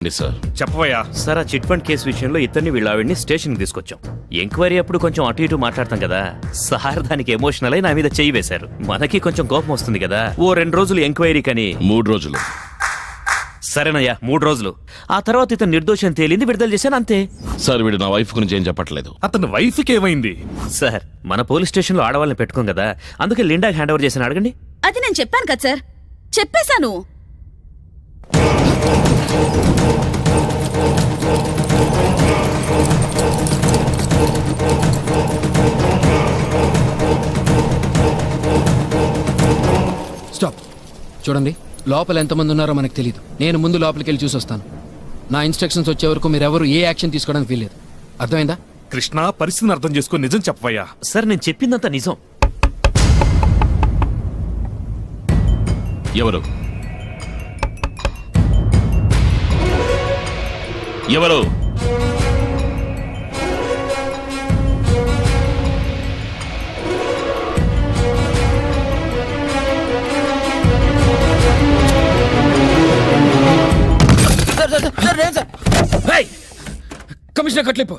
Sir చెప్పవయ్యా. Sir ఆ chit fund case విషయంలో ఇద్దరిని వీళ్ళ ఆవిడ్ని స్టేషన్కి తీసుకొచ్చాం. ఎంక్వైరీ అప్పుడు కొంచెం అటు ఇటు మాట్లాడతాం కదా, సార్ దానికి ఎమోషనల్ అయి నా మీద చెయ్యి వేశారు. మనకి కొంచెం కోపం వస్తుంది కదా, ఓ 2 రోజులు ఎంక్వైరీ కని. 3 రోజులు. సరేనయ్యా 3 రోజులు. ఆ తర్వాత ఇతను నిర్దోషం తేలింది, విడుదల చేశాను అంతే. సార్ వీడు నా వైఫ్ గురించి ఏం చెప్పట్లేదు. అతని వైఫ్కి ఏమైంది? సార్ మన పోలీస్ స్టేషన్లో ఆడవాళ్ళని పెట్టుకోం కదా, అందుకే లిండాకి హ్యాండ్ ఓవర్ చేశాను. అడగండి. అది నేను చెప్పాను కదా సార్, చెప్పేశాను. స్టాప్. చూడండి, లోపల ఎంతమంది ఉన్నారో మనకు తెలియదు. నేను ముందు లోపలికి వెళ్ళి చూసి వస్తాను. నా ఇన్స్ట్రక్షన్స్ వచ్చే వరకు మీరెవరు ఏ యాక్షన్ తీసుకోవడానికి వీల్లేదు. అర్థమైందా? కృష్ణ, పరిస్థితిని అర్థం చేసుకొని నిజం చెప్పవయ్యా. సార్ నేను చెప్పిందంతా నిజం. ఎవరు ఎవరు కమిషనర్ కట్లిపో.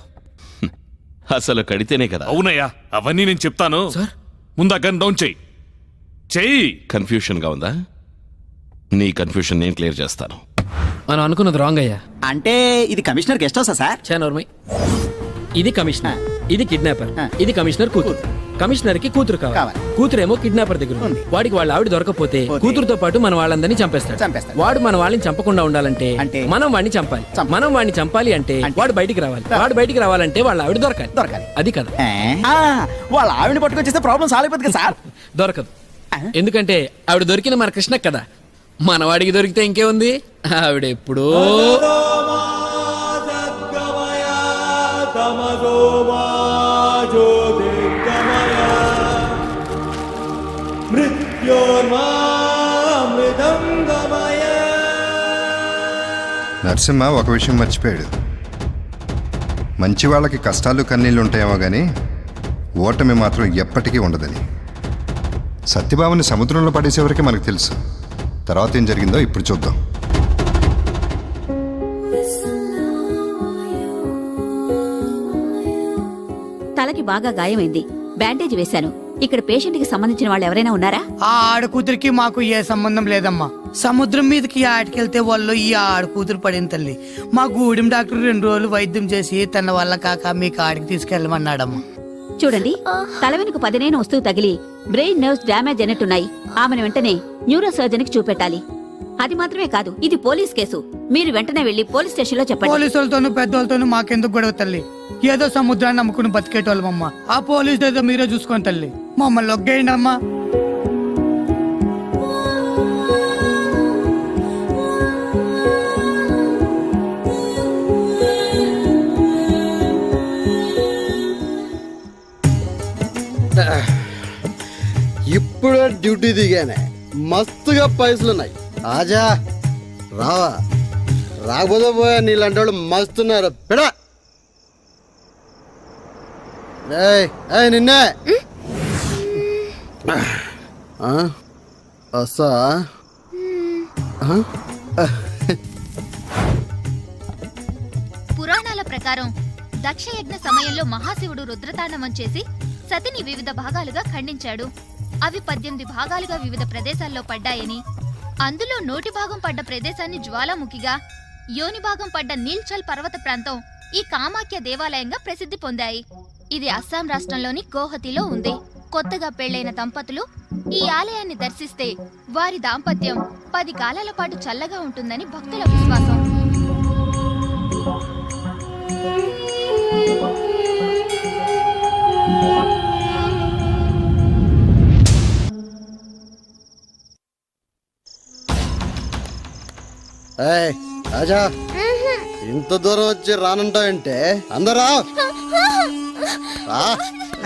అసలు కడితేనే కదా. అవునయ్యా, అవన్నీ నేను చెప్తాను. సార్ ముందు ఆ గన్ డౌన్ చెయ్యి. కన్ఫ్యూషన్ గా ఉందా? నీ కన్ఫ్యూషన్ నేను క్లియర్ చేస్తాను. మనం అనుకున్నది రాంగ్ అయ్యా. అంటే ఇది కమిషనర్ గెస్ట్ హౌసా సార్? చానోర్మై, ఇది కమిషనర్, ఇది కిడ్నాపర్, ఇది కమిషనర్ కూతురు. కమిషనర్ కి కూతురు కావాలి. కూతురేమో కిడ్నాపర్ దగ్గర ఉంది. వాడికి వాళ్ళ ఆవిడ దొరకపోతే కూతురుతో పాటు మన వాళ్ళందరినీ చంపేస్తాడు. వాడు మన వాళ్ళని చంపకుండా ఉండాలంటే మనం వాడిని చంపాలి. మనం వాడిని చంపాలి అంటే వాడు బయటికి రావాలి. వాడు బయటికి రావాలంటే వాళ్ళ ఆవిడ దొరకాలి. అది కదా. వాళ్ళ ఆవిడని పట్టుకొచ్చేస్తే ప్రాబ్లం సాల్వ్ అయిపోతుంది కదా సార్? దొరకదు. ఎందుకంటే ఆవిడ దొరికిన మన కృష్ణ కదా. మన వాడికి దొరికితే ఇంకేముంది, ఆవిడ ఎప్పుడో. నరసింహ ఒక విషయం మర్చిపోయాడు. మంచి వాళ్ళకి కష్టాలు కన్నీళ్ళు ఉంటాయేమో కానీ ఓటమి మాత్రం ఎప్పటికీ ఉండదని. సత్యభామని సముద్రంలో పడేసేవరకే మనకు తెలుసు. తర్వాత ఏం జరిగిందో ఇప్పుడు చూద్దాం. తలకి బాగా గాయమైంది, బ్యాండేజ్ వేశాను. ఇక్కడ పేషెంట్ కి సంబంధించిన వాళ్ళు ఎవరైనా ఉన్నారా? ఆ ఆడకూతురికి మాకు ఏ సంబంధం లేదమ్మా. సముద్రం మీదకి ఆటకెళ్తే వాళ్ళు ఈ ఆడకూతురు పడిన తల్లి. మా గూడెం డాక్టర్ 2 రోజులు వైద్యం చేసి తన వల్ల కాక మీ కాడికి తీసుకెళ్ళమన్నాడమ్మా. చూడండి, తల వెనుక 10 వస్తువు తగిలి బ్రెయిన్ నర్వ్స్ డ్యామేజ్ అయినట్టున్నాయి. ఆమెను వెంటనే న్యూరో సర్జన్ కి చూపెట్టాలి. అది మాత్రమే కాదు, ఇది పోలీస్ కేసు. మీరు వెంటనే వెళ్లి పోలీస్ స్టేషన్ లో చెప్పండి. పోలీసులతోనూ పెద్దోళ్ళతోనూ మాకెందుకు గొడవ తల్లి? ఏదో సముద్రాన్ని నమ్ముకుని బతికేటోళ్ళమమ్మా. ఆ పోలీసు ఏదో మీరే చూసుకోండి తల్లి. మమ్మల్ని ఒగ్గేయండి అమ్మా. ఇప్పుడు డ్యూటీ దిగానే, మస్తుగా పైసలున్నాయి. ఆజా రావా, రాకపోతే పోయా. నీలాంటి వాళ్ళు మస్తున్నారు. పెడా నిన్నే వస్తా. పురాణాల ప్రకారం దక్షయజ్ఞ సమయంలో మహాశివుడు రుద్రతాండవం చేసి సతిని వివిధ భాగాలుగా ఖండించాడు. అవి 18 భాగాలుగా వివిధ ప్రదేశాల్లో పడ్డాయని, అందులో నోటి భాగం పడ్డ ప్రదేశాన్ని జ్వాలాముఖిగా, యోని భాగం పడ్డ నీల్చల్ పర్వత ప్రాంతం ఈ కామాఖ్య దేవాలయంగా ప్రసిద్ధి పొందాయి. ఇది అస్సాం రాష్ట్రంలోని గౌహతిలో ఉంది. కొత్తగా పెళ్లైన దంపతులు ఈ ఆలయాన్ని దర్శిస్తే వారి దాంపత్యం 10 కాలాల పాటు చల్లగా ఉంటుందని భక్తుల విశ్వాసం. ఆజా, ఇంత దూరం వచ్చి రానంటావంటే అందరా?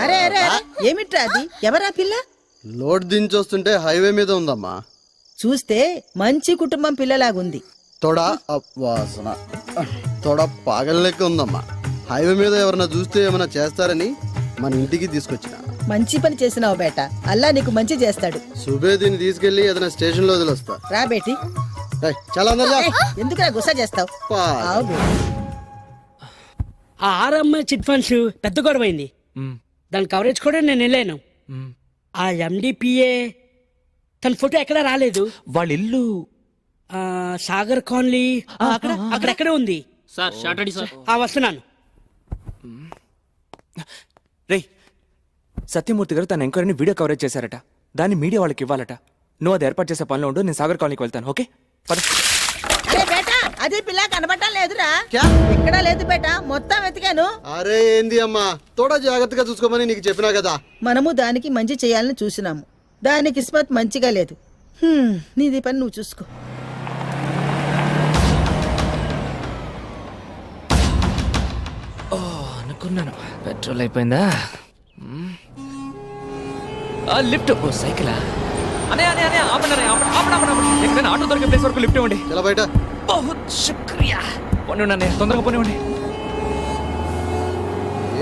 అరే అరే, ఏమిట్రా అది? ఎవరా పిల్ల? లోడ్ దించొస్తుంటే హైవే మీద ఉందమ్మా. చూస్తే మంచి కుటుంబం పిల్లలాగుంది. తోడా వాసన, తోడా పాగల లెక్క ఉందమ్మా. హైవే మీద ఎవరన్నా చూస్తే ఏమైనా చేస్తారని మన ఇంటికి తీసుకొచ్చిన. మంచి పని చేసినావు బేట, అల్లా నీకు మంచి చేస్తాడు. సుబేదిని తీసుకెళ్లి ఏదైనా స్టేషన్ లో వదిలేస్తా. రా బేటి. చాలా అందరు ఎందుకురా గుస్సా చేస్తావు ఆ ఆరమ్మ చిట్ ఫండ్స్ పెద్ద గొడవైంది. దాని కవరేజ్ కూడా నేను వెళ్ళాను. ఆ ఎండిపిఏ తన ఫోటో ఎక్కడా రాలేదు. వాళ్ళ ఇల్లు సాగర్ కాలనీ అక్కడెక్కడ ఉంది సార్. Short ready sir. వస్తున్నాను. రే సత్యమూర్తి గారు తన ఎంక్వైరీని వీడియో కవరేజ్ చేశారట. దాన్ని మీడియా వాళ్ళకి ఇవ్వాలట. నువ్వు అది ఏర్పాటు చేసే పనిలో ఉండు. నేను సాగర్ కాలనీకి వెళ్తాను. ఓకే పద. అరే బేటా అది పిల్ల కనబడటం లేదురా. ఇక్కడ లేదు బేటా, మొత్తం వెతికాను. అరే ఏంది అమ్మా, తోడా జాగ్రత్తగా చూసుకోమని నీకు చెప్పినా కదా. మనము దానికి మంచి చేయాలని చూసినాము, దాని కిస్మత్ మంచిగా లేదు. నీది పని నువ్వు చూసుకో. అనుకున్నాను పెట్రోల్ అయిపోయిందా. లిఫ్ట్. ఓ సైకిలా. అనే అనే అనే ఆపండి ఎక్కడైనా ఆటో దొరికే ప్లేస్ వరకు లిఫ్ట్ ఇవ్వండి. చాలా బయట బహుత్ శుక్రియా. పోనీ తొందరగా పోనివ్వండి.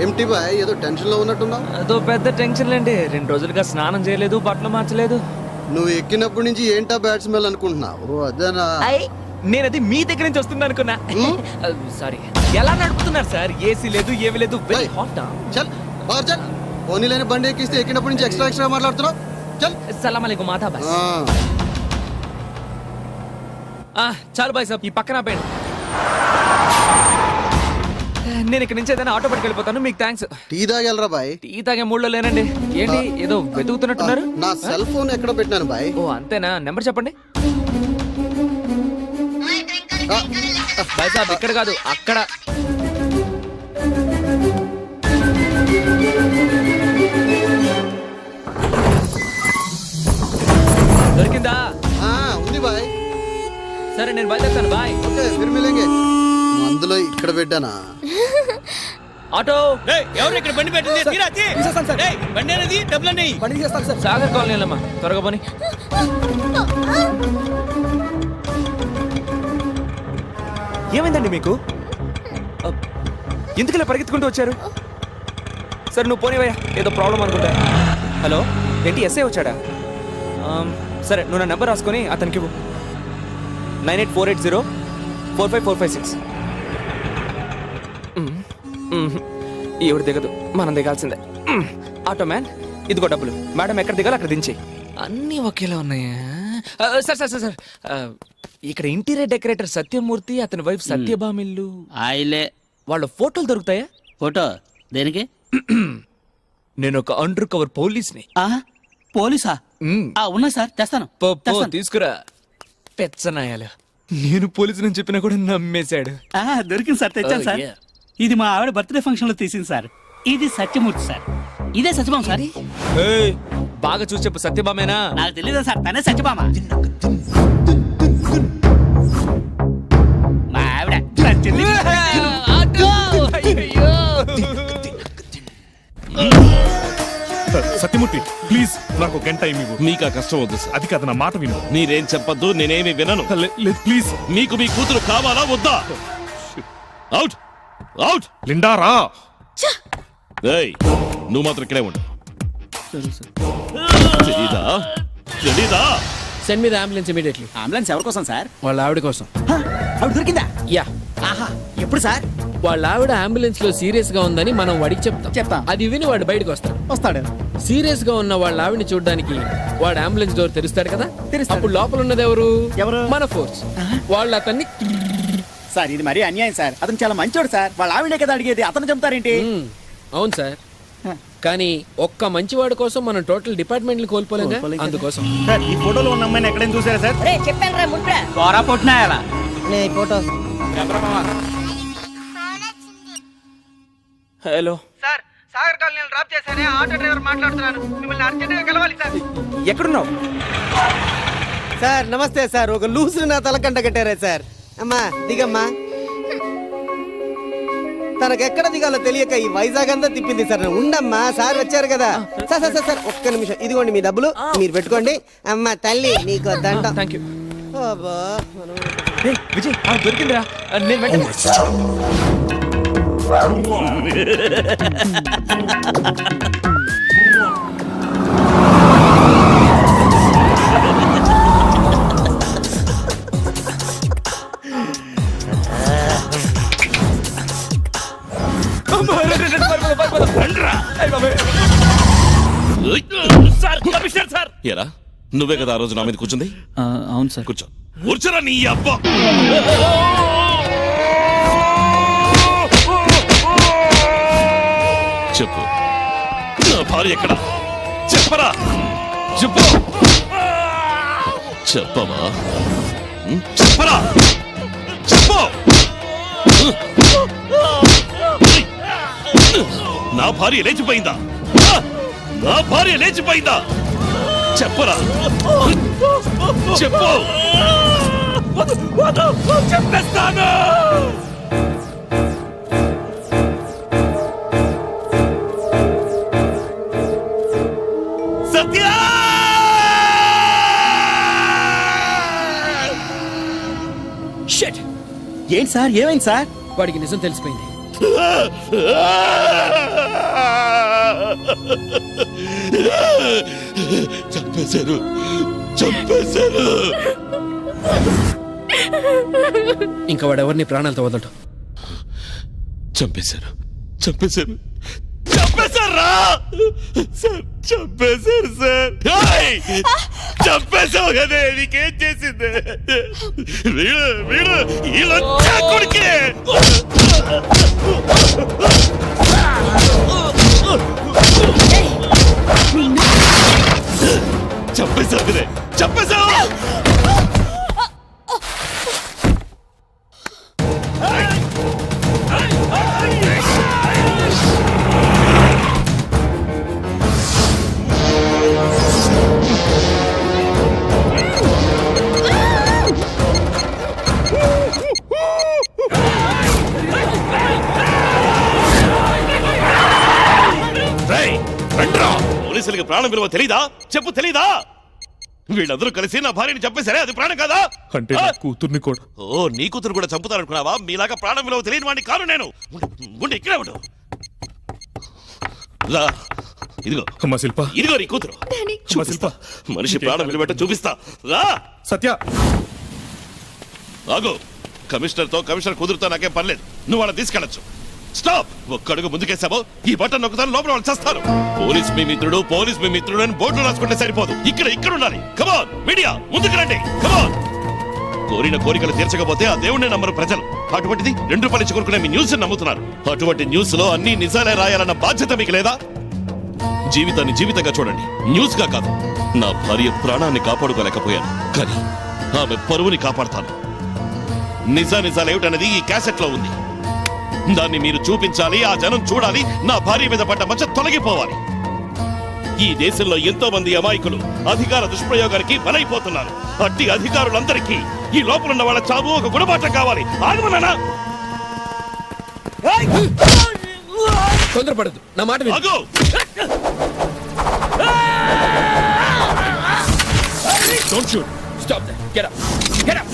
ఏంటి బాయ్, ఏదో టెన్షన్ లో ఉన్నట్టున్నావు? అదో పెద్ద టెన్షన్ లేండి. 2 రోజులుగా స్నానం చేయలేదు, బట్టలు మార్చలేదు. నువ్వు ఎక్కినప్పటి నుంచి ఏంటా బ్యాడ్ స్మెల్ అనుకుంటున్నావు? అదేనా? నేను అది మీ దగ్గర నుంచి వస్తుంది అనుకున్నా. సారీ. ఎలా నడుపుతున్నారు సార్? ఏసీ లేదు, ఏవి లేదు. Very hot. చల్ బార్ చల్. పోనీ లేని బండి ఎక్కిస్తే ఎక్కినప్పటి నుంచి ఎక్స్ట్రా మాట్లాడుతున్నావు. చల్. సలాం అలైకుం మాతా బాయ్. చాలు బాయ్ సాబ్, ఈ పక్కన ఆపేయండి. నేను ఇక్కడ నుంచి ఏదైనా ఆటో పట్టుకు వెళ్ళిపోతాను. మీకు థ్యాంక్స్. టీ తాగెళ్ళరా బాయ్? టీ తాగే మూడ్లో లేనండి. ఏంటి ఏదో వెతుకుతున్నట్టున్నారు? నా సెల్ ఫోన్ ఎక్కడ పెట్టినాను బాయ్? ఓ అంతేనా? నెంబర్ చెప్పండి. బాయ్ సాబ్ ఇక్కడ కాదు, అక్కడ. దొరికిందా? ఉంది బాయ్. సరే నేను బయలుదేరుతాను. బాయ్. ఓకే ఫిర్ మిలేంగే. అందులో ఇక్కడ పెట్టానా? ఆటో ఎవరు ఇక్కడ బండి పెట్టింది? బండి అనేది డబ్బులన్నీ సాగర్ కాలనీ వెళ్ళమ్మా, త్వరగా పోనీ. ఏమైందండి మీకు? ఎందుకు ఇలా పరిగెత్తుకుంటూ వచ్చారు? సరే నువ్వు పోనీవయ్యా, ఏదో ప్రాబ్లం అనుకుంటా. హలో ఏంటి ఎస్ఐ వచ్చాడా? సరే నువ్వు నా నెంబర్ రాసుకొని అతనికి 9848045456. ఎవరు దిగదు, మనం దిగాల్సిందే. ఆటో మ్యాన్ ఇదిగో డబ్బులు. మేడం ఎక్కడ దిగాలో అక్కడ దించేయి. అన్నీ ఒకేలా ఉన్నాయా? సార్ ఇక్కడ ఇంటీరియర్ డెకరేటర్ సత్యమూర్తి, అతని వైఫ్ సత్యభామిల్లు ఆయిలే. వాళ్ళ ఫోటోలు దొరుకుతాయా? ఫోటో దేనికి? నేను ఒక అండర్ కవర్ పోలీస్ని. పోలీసా? ఉన్నా సార్, తెస్తాను. తీసుకురా. పెచ్చనాయాలు. నేను పోలీసుని చెప్పినా కూడా నమ్మేశాడు. దొరికింది సార్, తెచ్చాను సార్. ఇది మా ఆవిడ బర్త్డే ఫంక్షన్ లో తీసింది సార్. ఇది సత్యమూర్తి సార్. ఇదే సత్యభామ సార్. బాగా చూసి చెప్పు, సత్యభామేనా? నాకు తెలీదా సార్, తనే సత్యభామ. మా ఆవిడ సత్యమూర్తి ప్లీజ్ నాకు గంట టైం ఇవ్వు. నీకు ఆ కష్టం వద్దు సార్. అది కాదు, నా మాట విను. మీరేం చెప్పద్దు, నేనేమి వినను. లేదు ప్లీజ్. మీకు మీ కూతురు కావాలా వద్దా? Out out. లిండా రా. ఏయ్ నువ్వు మాత్రం ఇక్కడే ఉండు. తెలీదా? Send me the ambulance immediately. Ambulance ఎవరి కోసం సార్? వాళ్ళ ఆవిడ కోసం. ఆవిడ దొరికిందా? యా. ఆహా, ఎప్పుడు సార్? వాళ్ళ ఆవిడ అంబులెన్స్ లో సీరియస్ గా ఉందని మనం వాడికి చెప్తాం. అది విని వాడు బయటకు వస్తాడు. సీరియస్ గా ఉన్న వాళ్ళ ఆవిడని చూడడానికి వాడు అంబులెన్స్ డోర్ తెరుస్తాడు కదా. అప్పుడు లోపల ఉన్నది ఎవరు? మన ఫోర్స్. వాళ్ళు అతన్ని. సార్ ఇది మరీ అన్యాయం సార్. అతను చాలా మంచోడు సార్. వాళ్ళ ఆవిడే కదా అడిగేది, అతను చెప్తారేంటి? అవును సార్, కానీ ఒక్క మంచివాడి కోసం మనం టోటల్ డిపార్ట్మెంట్ కోల్పోలేం. అందుకోసం ఈ ఫోటోలో ఉన్న అమ్మాయిని ఎక్కడైనా చూసారా సార్? చెప్పాను రా ముట్రా. కోరా పొట్టినాయాలా? Photo hello sir, Sagar colony drop చేశానే, ఆటో డ్రైవర్ మాట్లాడుతున్నాను. మిమ్మల్ని అర్జెంట్ గా కలవాలి సార్. ఎక్కడున్నావు? సార్ నమస్తే సార్. ఒక లూసు నా తలకంట కట్టారే సార్. అమ్మా దిగమ్మా. తనకెక్కడ దిగాలో తెలియక ఈ వైజాగ్ అంతా తిప్పింది సార్. ఉండమ్మా, సార్ వచ్చారు కదా. సార్ సార్ సార్ ఒక్క నిమిషం, ఇదిగోండి మీ డబ్బులు, మీరు పెట్టుకోండి. అమ్మా తల్లి నీకు దండ. Thank you. విజయ్ దొరికిందిరా. నేను వెంటనే సార్ కమిషనర్ సార్ ఎరా నువ్వే కదా ఆ రోజు నా మీద కూర్చుంది అవును సార్. కూర్చో కూర్చోరా నీ అబ్బా చెప్పు నా భార్య ఎక్కడ చెప్పరా చెప్పు చెప్పవా చెప్పరా చెప్పు నా భార్య లేచిపోయిందా నా భార్య లేచిపోయిందా చెప్పరా చెప్పు చెప్పేస్తాను సత్య షిట్ ఏంటి సార్ ఏమైంది సార్? వాడికి నిజం తెలిసిపోయింది. చంపేశారు చంపేశారు ఇంకా వాడెవరిని ప్రాణాలతో వదలటం. చంపేశారు చంపేశారు చంపేశారా సార్ చంపేశారు సార్ చంపేశావు కదే నీకేం చేసింది వీడు వీడు ఇలా కొడుకే చంపేశావు కదే చంపేశావు పోలీసులకి ప్రాణం విలువ తెలీదా చెప్పు తెలీదా వీళ్ళందరూ కలిసి నా భార్యని చంపేశారే అది ప్రాణం కాదా అంటే నా కూతుర్ని కూడా. ఓ నీ కూతురు కూడా చంపుతారనుకున్నావా మీలాగా ప్రాణం విలువ తెలియని వాడిని కాను నేను ఉండి ఇక్కడే ఉండు రా ఇదిగో అమ్మా శిల్ప, ఇదిగో నీ కూతురు అమ్మా శిల్ప, మనిషి ప్రాణం విలువట్టు చూపిస్తా రా సత్య ఆగు కమిషనర్ కుదురుతో నాకేం పర్లేదు నువ్వు వాళ్ళని తీసుకెళ్ళచ్చు స్టాప్ ఒక్కడుగు ముందుకేసావో ఈ బటన్ నొక్కుతాను లోపల వాళ్ళు చేస్తారు పోలీస్ మీ మిత్రుడు అని బోర్డులో రాసుకుంటే సరిపోదు ఇక్కడ ఉండాలి కమాన్ మీడియా ముందుకు రండి కమాన్ కోరిన కోరికలు తీర్చకపోతే ఆ దేవుణ్ణి నమ్మరు ప్రజలు అటువంటిది 2 రూపాయలు ఇచ్చి కొనుక్కునే మీ న్యూస్ నమ్ముతున్నారు అటువంటి న్యూస్ లో అన్ని నిజాలే రాయాలన్న బాధ్యత మీకు లేదా జీవితాన్ని జీవితంగా చూడండి న్యూస్ గా కాదు నా భార్య ప్రాణాన్ని కాపాడుకోలేకపోయాను కానీ ఆమె పరువుని కాపాడతాను నిజాలేమిటన్నది ఈ క్యాసెట్ లో ఉంది దాన్ని మీరు చూపించాలి ఆ జనం చూడాలి నా భార్య మీద పడ్డ మచ్చ తొలగిపోవాలి ఈ దేశంలో ఎంతో మంది అమాయకులు అధికార దుష్ప్రయోగానికి బలైపోతున్నారు అట్టి అధికారులందరికీ ఈ లోపలున్న వాళ్ళ చావు ఒక గుణపాఠం కావాలి ఆగమన్నా తొందరపడదు నా మాట విను. ఆగు Don't shoot. Stop that. Get up. Get up.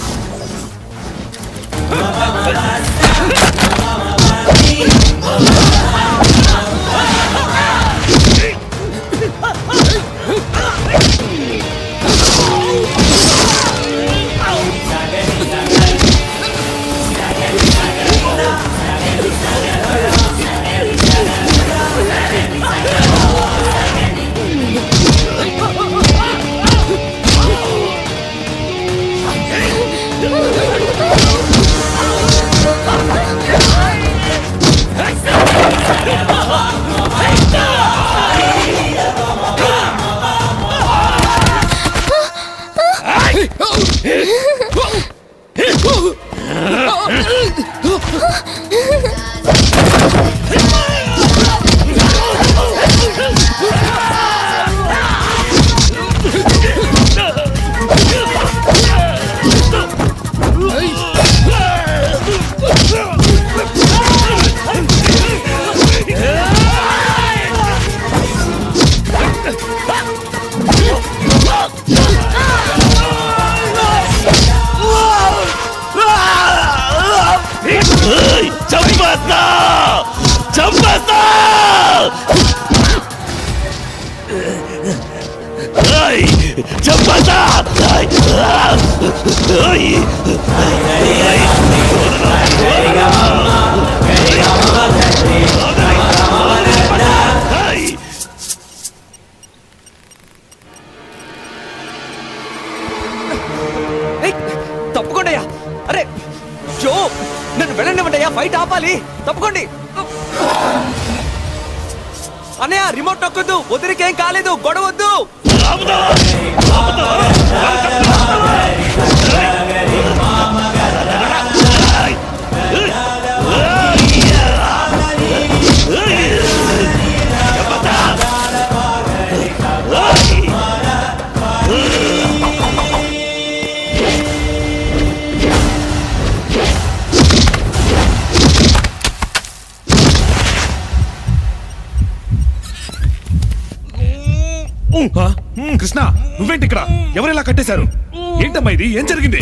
నన్ను వెళ్ళండి ఫైట్ ఆపాలి. తప్పుకోండి అన్నయ్య. రిమోట్ నొక్కొద్దు, వదిలికేం కాలేదు, గొడవద్దు. కృష్ణ నువ్వేంటి ఇక్కడ? ఎవరెలా కట్టేశారు? ఏంటమ్మా ఇది? ఏం జరిగింది?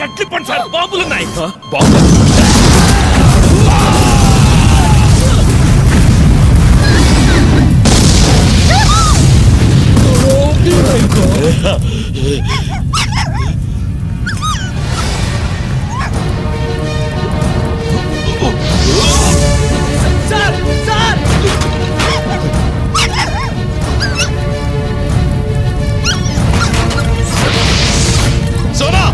కట్లు పండి సార్, బాంబులున్నాయి. సోనా!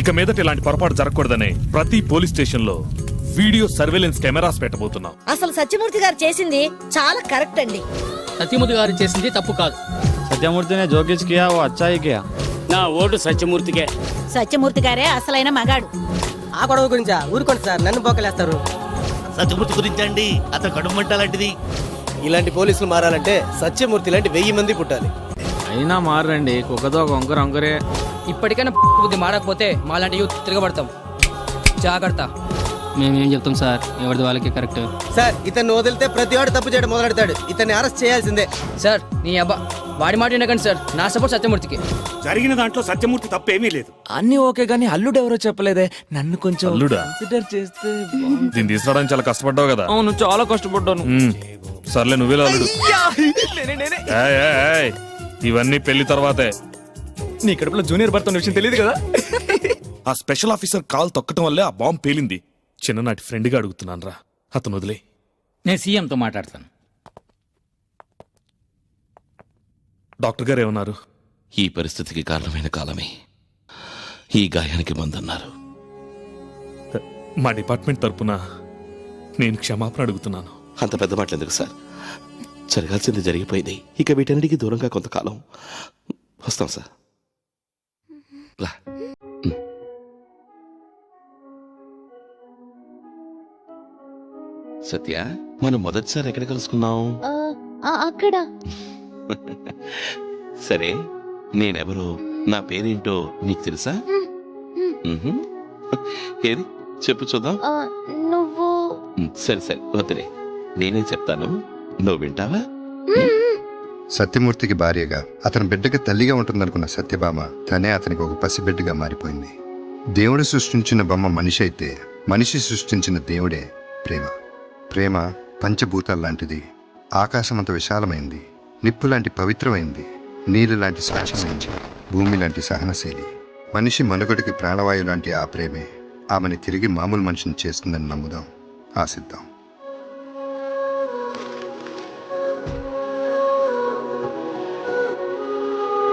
ఇక మీదట ఇలాంటి పొరపాటు జరగకూడదని ప్రతి పోలీస్ స్టేషన్ లో వీడియో సర్వేలెన్స్ కెమెరాస్ పెట్టబోతున్నాం. అసలు సత్యమూర్తి గారు చేసింది చాలా కరెక్ట్ అండి. సత్యమూర్తి గారు చేసింది తప్పు కాదు. సత్యమూర్తినే జోకిచ్ కియా ఓ అచ్చా హీ కియా. నా ఓటు సత్యమూర్తికే. సత్యమూర్తి గారే అసలైన మగాడు. ఆ గొడవ గురించా? ఊరుకోండి సార్, నన్ను బొక్కలేస్తారు. సత్యమూర్తి గురించి అండి, అతను కడుపు మంట లాంటిది. ఇలాంటి పోలీసులు మారాలంటే సత్యమూర్తి లాంటి 1000 మంది పుట్టాలి. అయినా మారండి, కుక్కతో వంకర వంకరే. ఇప్పటికైనా బుద్ధి మారకపోతే మాలాంటి యూత్ తిరగబడతాం. జాగ్రత్త. మేమేం చెప్తాం సార్, ఎవరిది వాళ్ళకి కరెక్ట్. సార్, ఇతన్ని వదిలితే ప్రతి వాడు తప్పు చేయడం మొదలెడతాడు. ఇతన్ని అరెస్ట్ చేయాల్సిందే. సార్ నీ అబ్బా వాడి మాట వినకండి సార్. నా సపోర్ట్ సత్యమూర్తికి. జరిగిన దాంట్లో సత్యమూర్తి తప్పేమీ లేదు. అన్ని ఓకే గానీ అల్లుడు ఎవరో చెప్పలేదే. నన్ను కొంచెం అల్లుడా? కన్సిడర్ చేస్తే దీన్ని తీసుకురావడానికి చాలా కష్టపడ్డావు కదా. అవును, చాలా కష్టపడ్డాను. సర్లే నువ్వే అల్లుడు. నేనే. ఏయ్, ఏయ్, ఏయ్, ఇవన్నీ పెళ్లి తర్వాతే. నీ కడుపులో జూనియర్ భర్త ఉన్న విషయం తెలియదు కదా. ఆ స్పెషల్ ఆఫీసర్ కాల్ తొక్కటం వల్లే ఆ బాంబు పేలింది. చిన్ననాటి ఫ్రెండ్గా అడుగుతున్నాను రా, అతను వదిలే. నేను సీఎంతో మాట్లాడతాను. డాక్టర్ గారు ఏమన్నారు? ఈ పరిస్థితికి కారణమైన కాలమే ఈ గాయానికి మందన్నారు. మా డిపార్ట్మెంట్ తరపున నేను క్షమాపణ అడుగుతున్నాను. అంత పెద్ద మాటలు ఎందుకు సార్? జరగాల్సింది జరిగిపోయింది. ఇక వీటన్నిటికీ దూరంగా కొంతకాలం వస్తాం సార్. రా. సత్య, మనం మొదటిసారి ఎక్కడ కలుసుకున్నాం? అక్కడ. సరే, నేనెవరో, నా పేరేంటో నీకు తెలుసా? ఏది చెప్పు చూద్దాం. నువ్వు. సరే సరే వద్దులే, నేనే చెప్తాను, నువ్వు వింటావా? సత్యమూర్తికి భార్యగా, అతని బిడ్డకి తల్లిగా ఉంటుందనుకున్న సత్యభామ తనే అతనికి ఒక పసిబిడ్డగా మారిపోయింది. దేవుడు సృష్టించిన బొమ్మ మనిషి అయితే, మనిషి సృష్టించిన దేవుడే ప్రేమ. ప్రేమ పంచభూతాల లాంటిది. ఆకాశమంత విశాలమైంది, నిప్పు లాంటి పవిత్రమైంది, నీరు లాంటి స్వచ్ఛమైంది, భూమి లాంటి సహనశీలి. మనిషి మనుగడికి ప్రాణవాయు లాంటి ఆ ప్రేమే ఆమెని తిరిగి మామూలు మనిషిని చేస్తుందని నమ్ముదాం, ఆశిద్దాం.